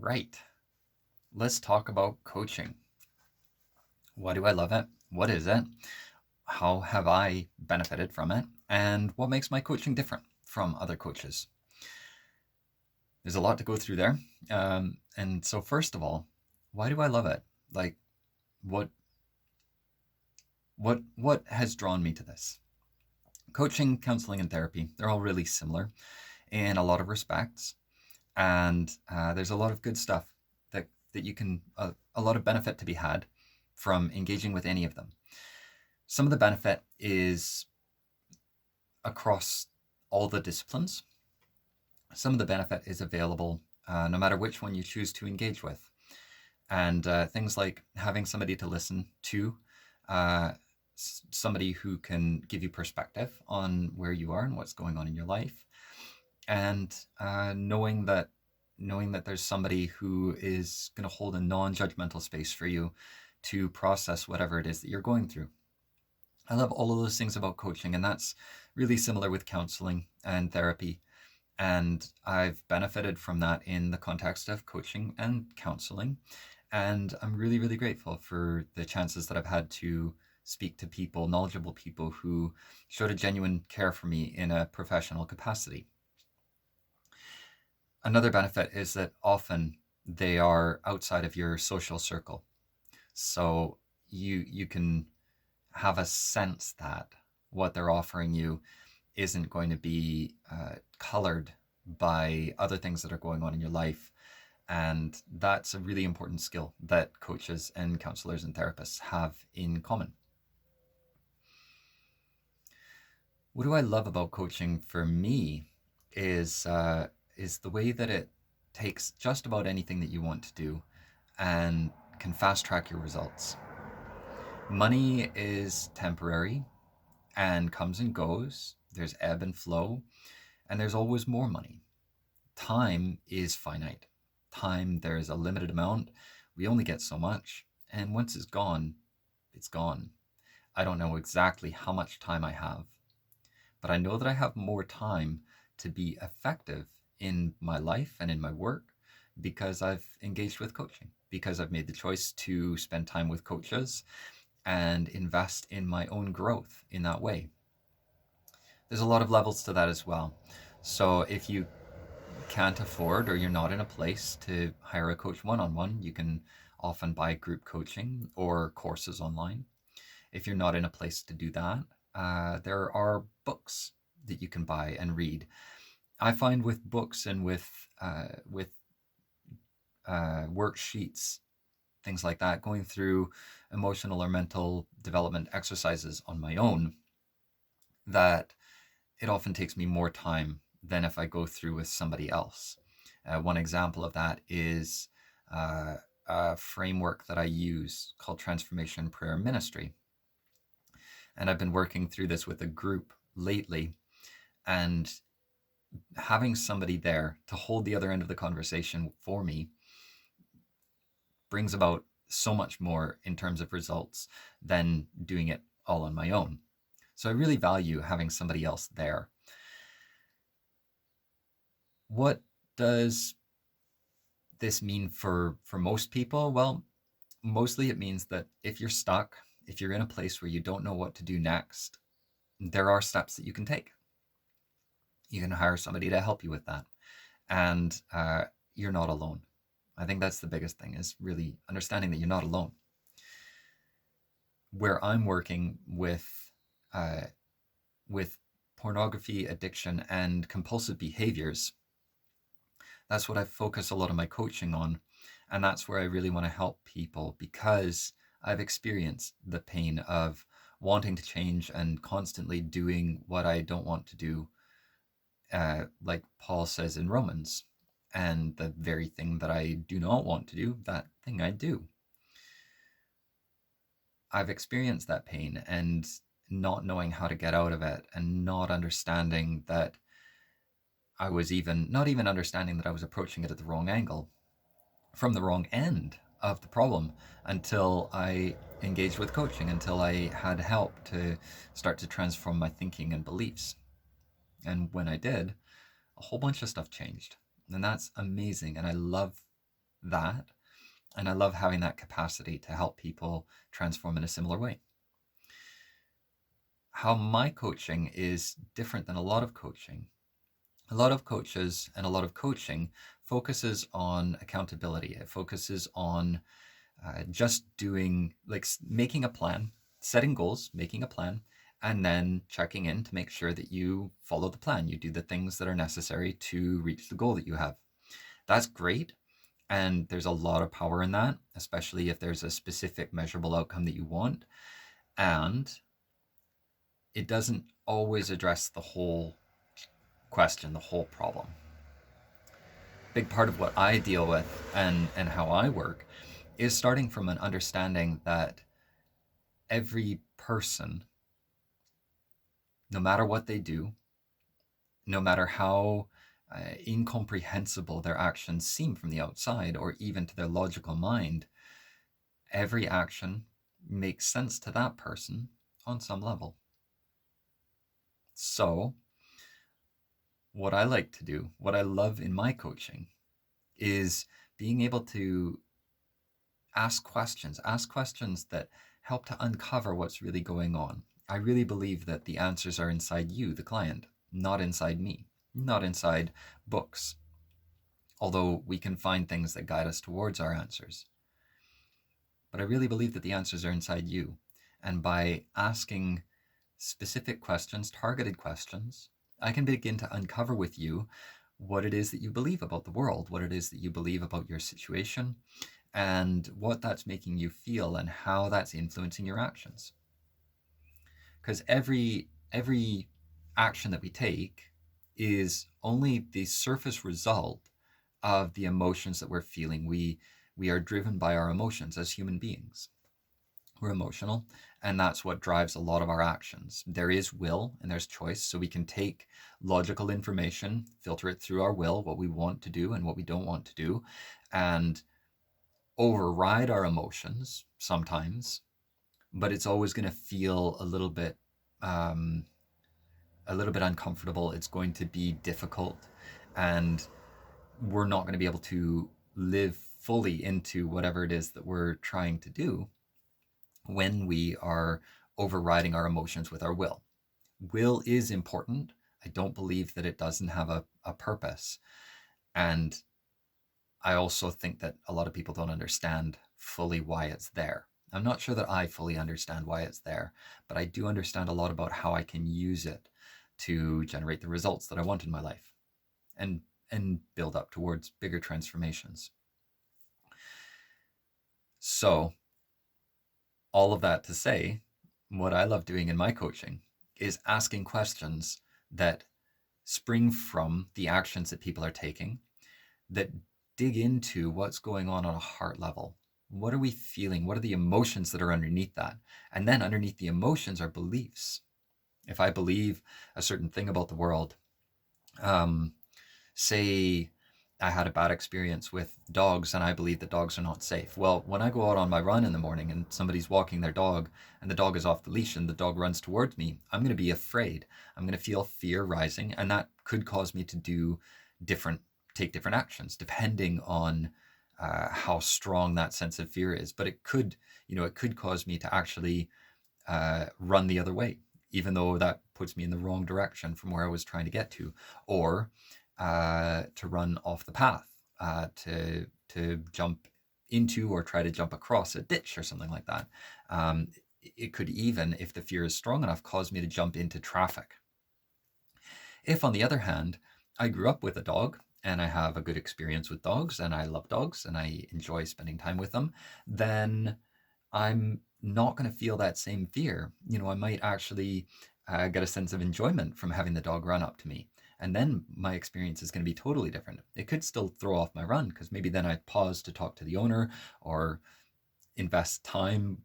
Right. Let's talk about coaching. Why do I love it? What is it? How have I benefited from it? And what makes my coaching different from other coaches? There's a lot to go through there. And so, first of all, why do I love it? Like, what what has drawn me to this? Coaching, counseling, and therapy, they're all really similar in a lot of respects. And there's a lot of good stuff that you can, a lot of benefit to be had from engaging with any of them. Some of the benefit is across all the disciplines. Some of the benefit is available no matter which one you choose to engage with. And things like having somebody to listen to, uh, somebody who can give you perspective on where you are and what's going on in your life, and knowing that there's somebody who is going to hold a non-judgmental space for you to process whatever it is that you're going through. I love all of those things about coaching, and that's really similar with counseling and therapy. And I've benefited from that in the context of coaching and counseling. And I'm really, really grateful for the chances that I've had to speak to people, knowledgeable people who showed a genuine care for me in a professional capacity. Another benefit is that often they are outside of your social circle. So you can have a sense that what they're offering you isn't going to be colored by other things that are going on in your life. And that's a really important skill that coaches and counselors and therapists have in common. What do I love about coaching for me is the way that it takes just about anything that you want to do and can fast track your results. Money is temporary and comes and goes. There's ebb and flow, and there's always more money. Time is finite. Time, there is a limited amount. We only get so much, and once it's gone, it's gone. I don't know exactly how much time I have, but I know that I have more time to be effective in my life and in my work because I've engaged with coaching, because I've made the choice to spend time with coaches and invest in my own growth in that way. There's a lot of levels to that as well. So if you can't afford or you're not in a place to hire a coach one on one, you can often buy group coaching or courses online. If you're not in a place to do that, there are books that you can buy and read. I find with books and with worksheets, things like that, going through emotional or mental development exercises on my own, that it often takes me more time than if I go through with somebody else. One example of that is a framework that I use called Transformation Prayer Ministry. And I've been working through this with a group lately, and having somebody there to hold the other end of the conversation for me brings about so much more in terms of results than doing it all on my own. So I really value having somebody else there. What does this mean for most people? Well, mostly it means that if you're stuck, if you're in a place where you don't know what to do next, there are steps that you can take. You can hire somebody to help you with that, and you're not alone. I think that's the biggest thing, is really understanding that you're not alone. Where I'm working uh, with pornography addiction and compulsive behaviors, that's what I focus a lot of my coaching on. And that's where I really want to help people, because I've experienced the pain of wanting to change and constantly doing what I don't want to do, like Paul says in Romans. And the very thing that I do not want to do, that thing I do. I've experienced that pain and not knowing how to get out of it, and not understanding that I was not even understanding that I was approaching it at the wrong angle, from the wrong end of the problem, until I engaged with coaching, until I had help to start to transform my thinking and beliefs. And when I did, a whole bunch of stuff changed. And that's amazing. And I love that. And I love having that capacity to help people transform in a similar way. How my coaching is different than a lot of coaching. A lot of coaches and a lot of coaching focuses on accountability. It focuses on just doing, like, making a plan, setting goals, making a plan, and then checking in to make sure that you follow the plan. You do the things that are necessary to reach the goal that you have. That's great. And there's a lot of power in that, especially if there's a specific measurable outcome that you want. And it doesn't always address the whole question, the whole problem. Big part of what I deal with and how I work is starting from an understanding that every person, no matter what they do, no matter how incomprehensible their actions seem from the outside or even to their logical mind, every action makes sense to that person on some level. So, what I like to do, what I love in my coaching, is being able to ask questions that help to uncover what's really going on. I really believe that the answers are inside you, the client, not inside me, not inside books, although we can find things that guide us towards our answers. But I really believe that the answers are inside you. And by asking specific questions, targeted questions, I can begin to uncover with you what it is that you believe about the world, what it is that you believe about your situation, and what that's making you feel and how that's influencing your actions. Because every action that we take is only the surface result of the emotions that we're feeling. We are driven by our emotions as human beings. We're emotional, and that's what drives a lot of our actions. There is will and there's choice, so we can take logical information, filter it through our will, what we want to do and what we don't want to do, and override our emotions sometimes, but it's always going to feel um, a little bit uncomfortable. It's going to be difficult, and we're not going to be able to live fully into whatever it is that we're trying to do when we are overriding our emotions with our will. Will is important. I don't believe that it doesn't have a purpose. And I also think that a lot of people don't understand fully why it's there. I'm not sure that I fully understand why it's there, but I do understand a lot about how I can use it to generate the results that I want in my life and build up towards bigger transformations. So, all of that to say, what I love doing in my coaching is asking questions that spring from the actions that people are taking, that dig into what's going on a heart level. What are we feeling? What are the emotions that are underneath that? And then underneath the emotions are beliefs. If I believe a certain thing about the world, say I had a bad experience with dogs and I believe that dogs are not safe. Well, when I go out on my run in the morning and somebody's walking their dog and the dog is off the leash and the dog runs towards me, I'm going to be afraid. I'm going to feel fear rising, and that could cause me to take different actions depending on how strong that sense of fear is. But it could cause me to actually run the other way, even though that puts me in the wrong direction from where I was trying to get to, or to run off the path, to jump into or try to jump across a ditch or something like that. It could even, if the fear is strong enough, cause me to jump into traffic. If, on the other hand, I grew up with a dog and I have a good experience with dogs and I love dogs and I enjoy spending time with them, then I'm not going to feel that same fear. I might actually get a sense of enjoyment from having the dog run up to me. And then my experience is going to be totally different. It could still throw off my run because maybe then I pause to talk to the owner or invest time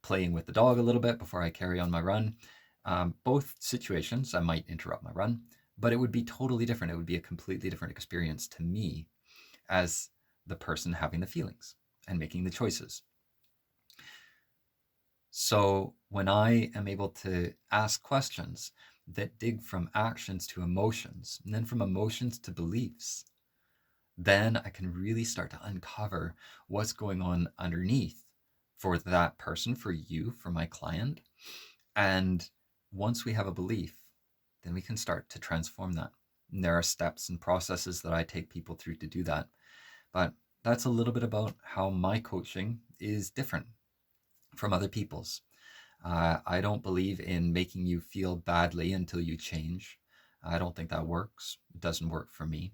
playing with the dog a little bit before I carry on my run. Both situations, I might interrupt my run, but it would be totally different. It would be a completely different experience to me as the person having the feelings and making the choices. So when I am able to ask questions that dig from actions to emotions, and then from emotions to beliefs, then I can really start to uncover what's going on underneath for that person, for you, for my client. And once we have a belief, then we can start to transform that. And there are steps and processes that I take people through to do that. But that's a little bit about how my coaching is different from other people's. I don't believe in making you feel badly until you change. I don't think that works. It doesn't work for me.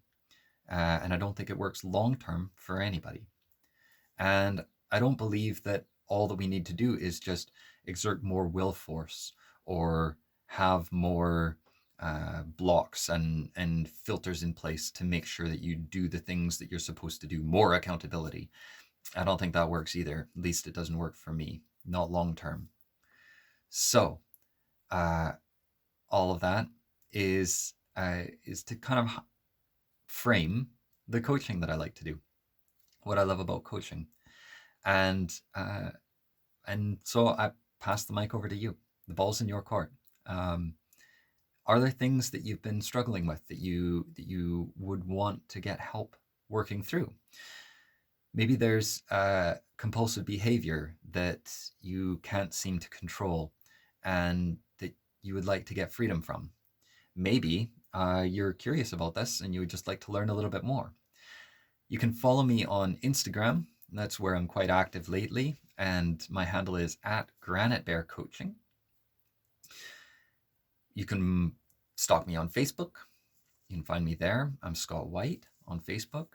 And I don't think it works long term for anybody. And I don't believe that all that we need to do is just exert more will force or have more blocks and filters in place to make sure that you do the things that you're supposed to do, more accountability. I don't think that works either. At least it doesn't work for me, not long term. So, uh, all of that is to kind of frame the coaching that I like to do, what I love about coaching, and so I pass the mic over to you. The ball's in your court. Um, are there things that you've been struggling with that you would want to get help working through? Maybe there's compulsive behavior that you can't seem to control and that you would like to get freedom from. Maybe you're curious about this and you would just like to learn a little bit more. You can follow me on Instagram. That's where I'm quite active lately. And my handle is at Granite Bear Coaching. You can stalk me on Facebook. You can find me there. I'm Scott White on Facebook.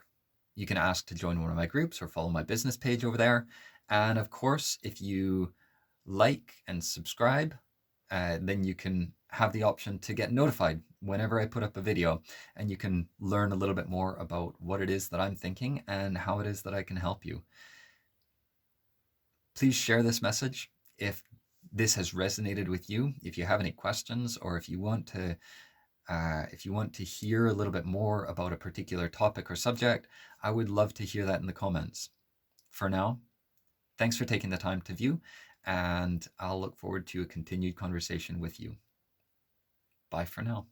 You can ask to join one of my groups or follow my business page over there. And of course, if you like and subscribe, then you can have the option to get notified whenever I put up a video, and you can learn a little bit more about what it is that I'm thinking and how it is that I can help you. Please share this message if this has resonated with you. If you have any questions, or if you want to hear a little bit more about a particular topic or subject, I would love to hear that in the comments. For now, thanks for taking the time to view, and I'll look forward to a continued conversation with you. Bye for now.